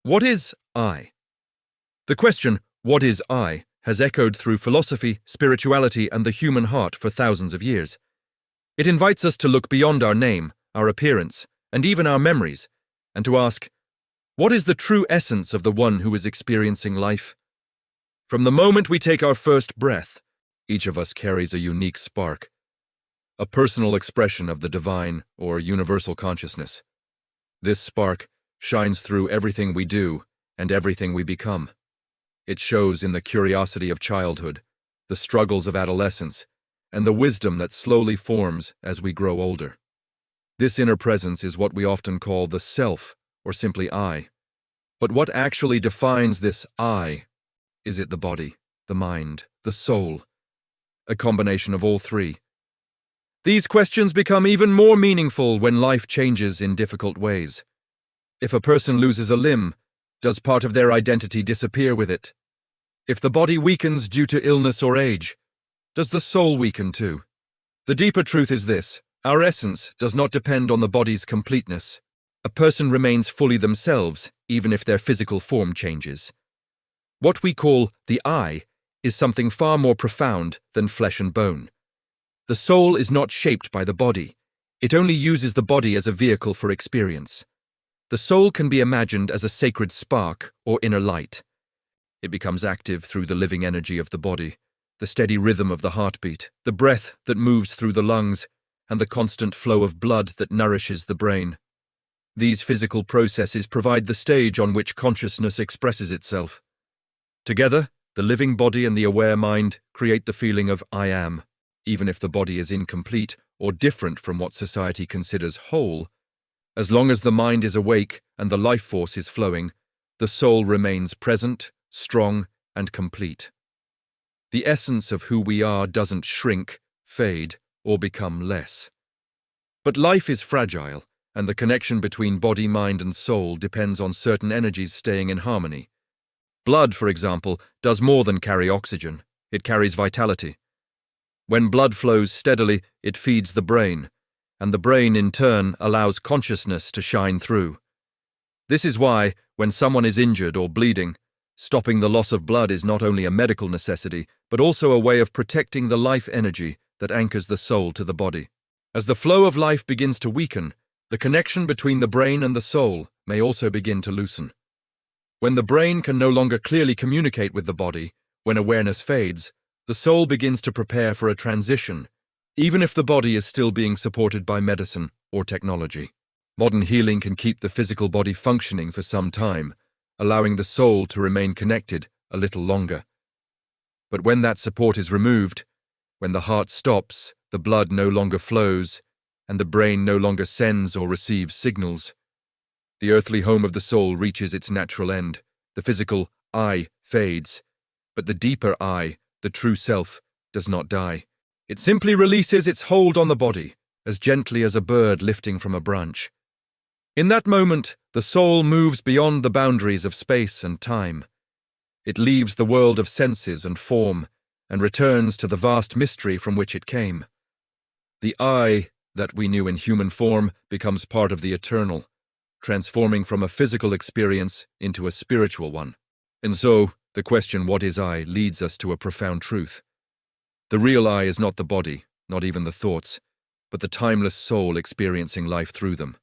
What is I? The question, what is I, has echoed through philosophy, spirituality, and the human heart for thousands of years. It invites us to look beyond our name, our appearance, and even our memories, and to ask, what is the true essence of the one who is experiencing life? From the moment we take our first breath, each of us carries a unique spark, a personal expression of the divine or universal consciousness. This spark shines through everything we do and everything we become. It shows in the curiosity of childhood, the struggles of adolescence, and the wisdom that slowly forms as we grow older. This inner presence is what we often call the self, or simply I. But what actually defines this I? Is it the body, the mind, the soul? A combination of all three? These questions become even more meaningful when life changes in difficult ways. If a person loses a limb, does part of their identity disappear with it? If the body weakens due to illness or age, does the soul weaken too? The deeper truth is this: our essence does not depend on the body's completeness. A person remains fully themselves, even if their physical form changes. What we call the I is something far more profound than flesh and bone. The soul is not shaped by the body. It only uses the body as a vehicle for experience. The soul can be imagined as a sacred spark or inner light. It becomes active through the living energy of the body, the steady rhythm of the heartbeat, the breath that moves through the lungs, and the constant flow of blood that nourishes the brain. These physical processes provide the stage on which consciousness expresses itself. Together, the living body and the aware mind create the feeling of I am. Even if the body is incomplete or different from what society considers whole, as long as the mind is awake and the life force is flowing, the soul remains present, strong, and complete. The essence of who we are doesn't shrink, fade, or become less. But life is fragile, and the connection between body, mind, and soul depends on certain energies staying in harmony. Blood, for example, does more than carry oxygen. It carries vitality. When blood flows steadily, it feeds the brain, and the brain, in turn, allows consciousness to shine through. This is why, when someone is injured or bleeding, stopping the loss of blood is not only a medical necessity, but also a way of protecting the life energy that anchors the soul to the body. As the flow of life begins to weaken, the connection between the brain and the soul may also begin to loosen. When the brain can no longer clearly communicate with the body, when awareness fades, the soul begins to prepare for a transition, even if the body is still being supported by medicine or technology. Modern healing can keep the physical body functioning for some time, allowing the soul to remain connected a little longer. But when that support is removed, when the heart stops, the blood no longer flows, and the brain no longer sends or receives signals, the earthly home of the soul reaches its natural end. The physical I fades, but the deeper I, the true self, does not die. It simply releases its hold on the body, as gently as a bird lifting from a branch. In that moment, the soul moves beyond the boundaries of space and time. It leaves the world of senses and form, and returns to the vast mystery from which it came. The I that we knew in human form becomes part of the eternal, transforming from a physical experience into a spiritual one. And so, the question, what is I, leads us to a profound truth. The real I is not the body, not even the thoughts, but the timeless soul experiencing life through them.